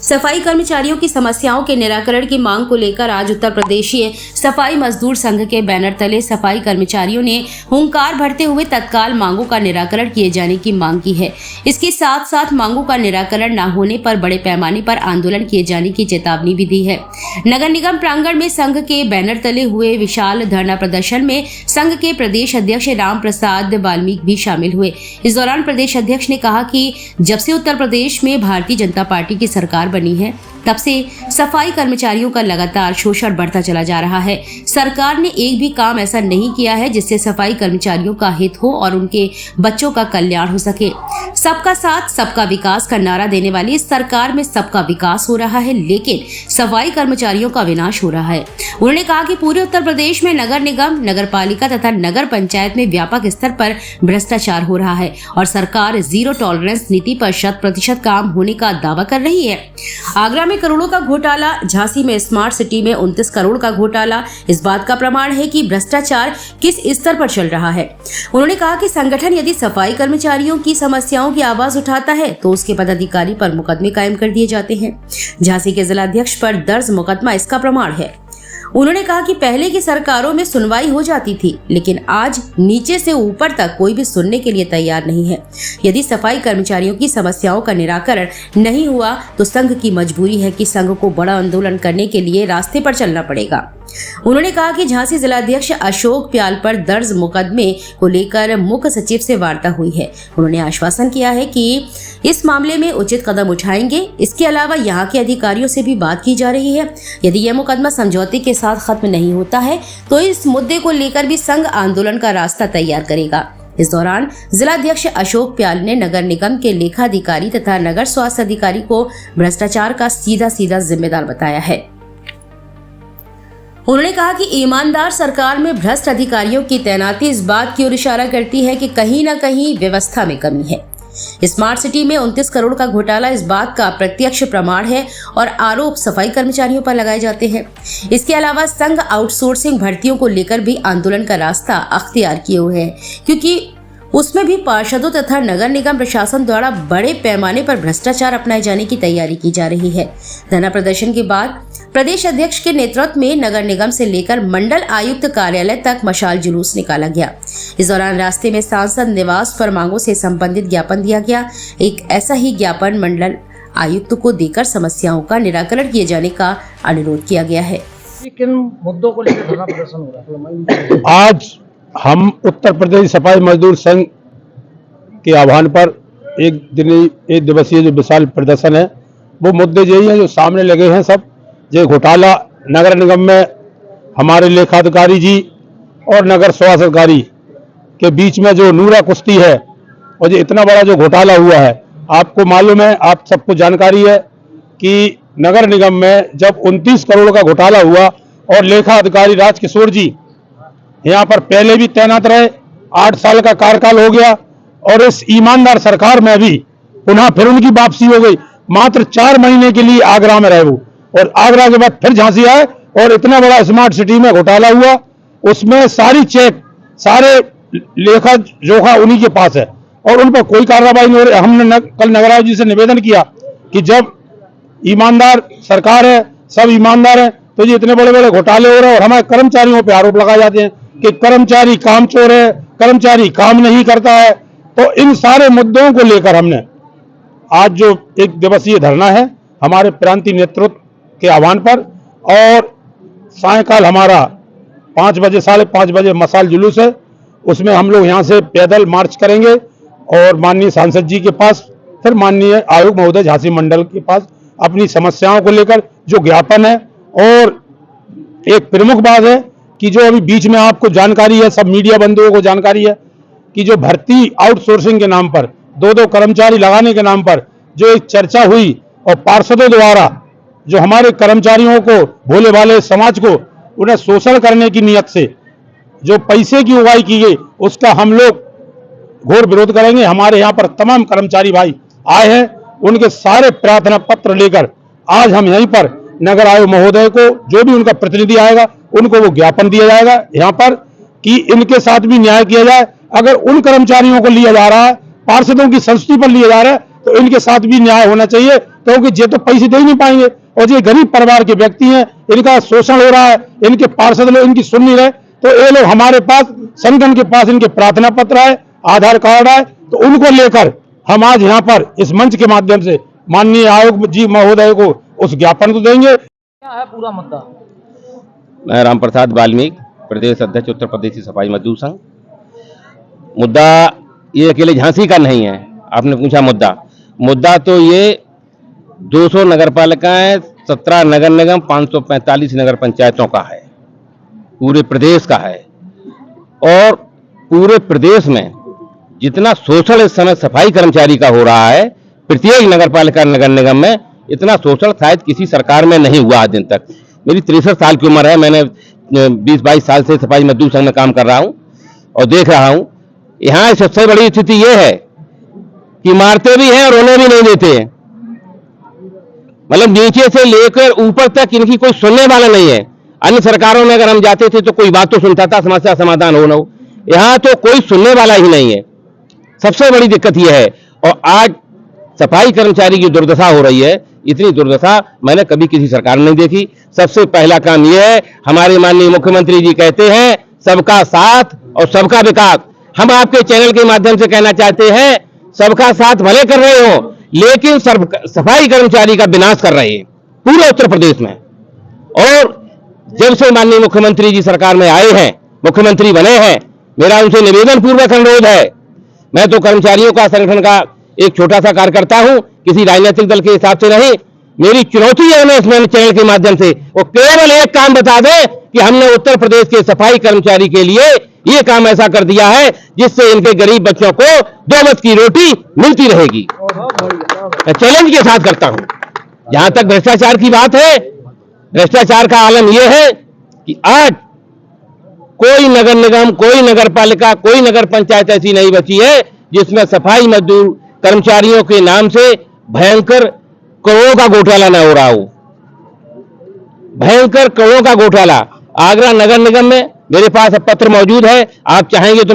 सफाई कर्मचारियों की समस्याओं के निराकरण की मांग को लेकर आज उत्तर प्रदेशीय सफाई मजदूर संघ के बैनर तले सफाई कर्मचारियों ने हुंकार भरते हुए तत्काल मांगों का निराकरण किए जाने की मांग की है। इसके साथ साथ मांगों का निराकरण न होने पर बड़े पैमाने पर आंदोलन किए जाने की चेतावनी भी दी है। नगर निगम प्रांगण में संघ के बैनर तले हुए विशाल धरना प्रदर्शन में संघ के प्रदेश अध्यक्ष राम प्रसाद वाल्मीकि भी शामिल हुए। इस दौरान प्रदेश अध्यक्ष ने कहा कि जब से उत्तर प्रदेश में भारतीय जनता पार्टी की सरकार बनी है तब से सफाई कर्मचारियों का लगातार शोषण बढ़ता चला जा रहा है। सरकार ने एक भी काम ऐसा नहीं किया है जिससे सफाई कर्मचारियों का हित हो और उनके बच्चों का कल्याण हो सके। सबका साथ सबका विकास का नारा देने वाली इस सरकार में सबका विकास हो रहा है, लेकिन सफाई कर्मचारियों का विनाश हो रहा है। उन्होंने कहा कि पूरे उत्तर प्रदेश में नगर निगम, नगर पालिका तथा नगर पंचायत में व्यापक स्तर पर भ्रष्टाचार हो रहा है और सरकार जीरो टॉलरेंस नीति पर 100% काम होने का दावा कर रही है। आगरा में करोड़ों का घोटाला, झांसी में स्मार्ट सिटी में 29 करोड़ का घोटाला इस बात का प्रमाण है कि भ्रष्टाचार किस स्तर पर चल रहा है। उन्होंने कहा कि संगठन यदि सफाई कर्मचारियों की समस्याओं की आवाज उठाता है तो उसके पदाधिकारी पर मुकदमे कायम कर दिए जाते हैं। झांसी के जिलाध्यक्ष पर दर्ज मुकदमा इसका प्रमाण है। उन्होंने कहा कि पहले की सरकारों में सुनवाई हो जाती थी, लेकिन आज नीचे से ऊपर तक कोई भी सुनने के लिए तैयार नहीं है। यदि सफाई कर्मचारियों की समस्याओं का निराकरण नहीं हुआ तो संघ की मजबूरी है कि संघ को बड़ा आंदोलन करने के लिए रास्ते पर चलना पड़ेगा। उन्होंने कहा कि झांसी जिलाध्यक्ष अशोक प्याल पर दर्ज मुकदमे को लेकर मुख्य सचिव से वार्ता हुई है। उन्होंने आश्वासन किया है कि इस मामले में उचित कदम उठाएंगे। इसके अलावा यहाँ के अधिकारियों से भी बात की जा रही है। यदि यह मुकदमा समझौते के साथ खत्म नहीं होता है तो इस मुद्दे को लेकर भी संघ आंदोलन का रास्ता तैयार करेगा। इस दौरान जिलाध्यक्ष अशोक प्याल ने नगर निगम के लेखा अधिकारी तथा नगर स्वास्थ्य अधिकारी को भ्रष्टाचार का सीधा जिम्मेदार बताया है। उन्होंने कहा कि ईमानदार सरकार में भ्रष्ट अधिकारियों की तैनाती इस बात की ओर इशारा करती है कि कहीं न कहीं व्यवस्था में कमी है। स्मार्ट सिटी में 29 करोड़ का घोटाला इस बात का प्रत्यक्ष प्रमाण है और आरोप सफाई कर्मचारियों पर लगाए जाते हैं। इसके अलावा संघ आउटसोर्सिंग भर्तियों को लेकर भी आंदोलन का रास्ता अख्तियार किए हुए है, क्योंकि उसमें भी पार्षदों तथा नगर निगम प्रशासन द्वारा बड़े पैमाने पर भ्रष्टाचार अपनाए जाने की तैयारी की जा रही है। धरना प्रदर्शन के बाद प्रदेश अध्यक्ष के नेतृत्व में नगर निगम से लेकर मंडल आयुक्त कार्यालय तक मशाल जुलूस निकाला गया। इस दौरान रास्ते में सांसद निवास पर मांगों से संबंधित ज्ञापन दिया गया। एक ऐसा ही ज्ञापन मंडल आयुक्त को देकर समस्याओं का निराकरण किए जाने का अनुरोध किया गया है। किन मुद्दों को लेकर धरना प्रदर्शन हो रहा है? आज हम उत्तर प्रदेश सफाई मजदूर संघ के आह्वान पर एक दिवसीय जो विशाल प्रदर्शन है, वो मुद्दे यही हैं जो सामने लगे हैं। सब जो घोटाला नगर निगम में हमारे लेखाधिकारी जी और नगर स्वास्थ्य अधिकारी के बीच में जो नूरा कुश्ती है और जो इतना बड़ा जो घोटाला हुआ है, आपको मालूम है, आप सबको जानकारी है कि नगर निगम में जब 29 करोड़ का घोटाला हुआ और लेखा अधिकारी राजकिशोर जी यहाँ पर पहले भी तैनात रहे, 8 साल का कार्यकाल हो गया और इस ईमानदार सरकार में भी पुनः फिर उनकी वापसी हो गई। मात्र 4 महीने के लिए आगरा में रहे वो, और आगरा के बाद फिर झांसी आए और इतना बड़ा स्मार्ट सिटी में घोटाला हुआ। उसमें सारी चेक, सारे लेखा जोखा उन्हीं के पास है और उन पर कोई कार्रवाई नहीं हो रही। हमने कल नगराज जी से निवेदन किया कि जब ईमानदार सरकार है, सब ईमानदार है, तो ये इतने बड़े बड़े घोटाले हो रहे हैं और हमारे कर्मचारियों पर आरोप लगाए जाते हैं कि कर्मचारी काम चोर है, कर्मचारी काम नहीं करता है। तो इन सारे मुद्दों को लेकर हमने आज जो एक दिवसीय धरना है हमारे प्रांतीय नेतृत्व के आह्वान पर, और सायंकाल हमारा 5 बजे 5:30 बजे मशाल जुलूस है। उसमें हम लोग यहाँ से पैदल मार्च करेंगे और माननीय सांसद जी के पास, फिर माननीय आयुक्त महोदय झांसी मंडल के पास अपनी समस्याओं को लेकर जो ज्ञापन है। और एक प्रमुख बात है कि जो अभी बीच में आपको जानकारी है, सब मीडिया बंधुओं को जानकारी है कि जो भर्ती आउटसोर्सिंग के नाम पर 2-2 कर्मचारी लगाने के नाम पर जो एक चर्चा हुई और पार्षदों द्वारा जो हमारे कर्मचारियों को, भोले भाले समाज को, उन्हें शोषण करने की नियत से जो पैसे की उगाही की गई, उसका हम लोग घोर विरोध करेंगे। हमारे यहाँ पर तमाम कर्मचारी भाई आए हैं, उनके सारे प्रार्थना पत्र लेकर आज हम यहीं पर नगर आयुक्त महोदय को, जो भी उनका प्रतिनिधि आएगा, उनको वो ज्ञापन दिया जाएगा यहाँ पर कि इनके साथ भी न्याय किया जाए। अगर उन कर्मचारियों को लिया जा रहा है, पार्षदों की संस्तुति पर लिया जा रहा है, तो इनके साथ भी न्याय होना चाहिए, क्योंकि ये तो पैसे दे ही नहीं पाएंगे और ये गरीब परिवार के व्यक्ति हैं, इनका शोषण हो रहा है, इनके पार्षद लोग इनकी सुन नहीं रहे। तो ये लोग हमारे पास, संगठन के पास इनके प्रार्थना पत्र है, आधार कार्ड है, तो उनको लेकर हम आज यहाँ पर इस मंच के माध्यम से माननीय आयोग जी महोदय को उस ज्ञापन को देंगे। क्या है पूरा मुद्दा? मैं राम प्रसाद वाल्मीकि, प्रदेश अध्यक्ष उत्तर प्रदेश सफाई मजदूर संघ। मुद्दा ये अकेले झांसी का नहीं है, आपने पूछा मुद्दा तो ये 200 नगर पालिकाएं, 17 नगर निगम, 545 नगर पंचायतों का है, पूरे प्रदेश का है। और पूरे प्रदेश में जितना शोषण इस समय सफाई कर्मचारी का हो रहा है, प्रत्येक नगर पालिका नगर निगम में, इतना शोषण शायद किसी सरकार में नहीं हुआ आज दिन तक। मेरी 63 साल की उम्र है, मैंने 20-22 साल से सफाई मजदूर संघ में काम कर रहा हूं और देख रहा हूं। यहाँ सबसे बड़ी स्थिति यह है कि मारते भी हैं और रोने भी नहीं देते हैं। मतलब नीचे से लेकर ऊपर तक इनकी कोई सुनने वाला नहीं है। अन्य सरकारों में अगर हम जाते थे तो कोई बात तो सुनता था, समस्या समाधान हो ना हो, यहाँ तो कोई सुनने वाला ही नहीं है। सबसे बड़ी दिक्कत यह है। और आज सफाई कर्मचारी की दुर्दशा हो रही है, इतनी दुर्दशा मैंने कभी किसी सरकार में नहीं देखी। सबसे पहला काम यह है, हमारे माननीय मुख्यमंत्री जी कहते हैं सबका साथ और सबका विकास। हम आपके चैनल के माध्यम से कहना चाहते हैं, सबका साथ भले कर रहे हो, लेकिन सफाई कर्मचारी का विनाश कर रहे हैं पूरे उत्तर प्रदेश में। और जब से माननीय मुख्यमंत्री जी सरकार में आए हैं, मुख्यमंत्री बने हैं, मेरा उनसे निवेदन पूर्वक अनुरोध है, मैं तो कर्मचारियों का संगठन का एक छोटा सा कार्यकर्ता हूं, किसी राजनीतिक दल के हिसाब से नहीं। मेरी चुनौती है उन्हें इस चैनल के माध्यम से वो केवल एक काम बता दें कि हमने उत्तर प्रदेश के सफाई कर्मचारी के लिए ये काम ऐसा कर दिया है जिससे इनके गरीब बच्चों को 2 वक्त की रोटी मिलती रहेगी। मैं चैलेंज के साथ करता हूं। जहां तक भ्रष्टाचार की बात है, भ्रष्टाचार का आलम यह है कि आज कोई नगर निगम, कोई नगर पालिका, कोई नगर पंचायत ऐसी नहीं बची है जिसमें सफाई मजदूर कर्मचारियों के नाम से भयंकर करोड़ों का घोटाला न हो रहा हो। भयंकर करोड़ों का घोटाला आगरा नगर निगम में मेरे पास अब पत्र मौजूद है, आप चाहेंगे तो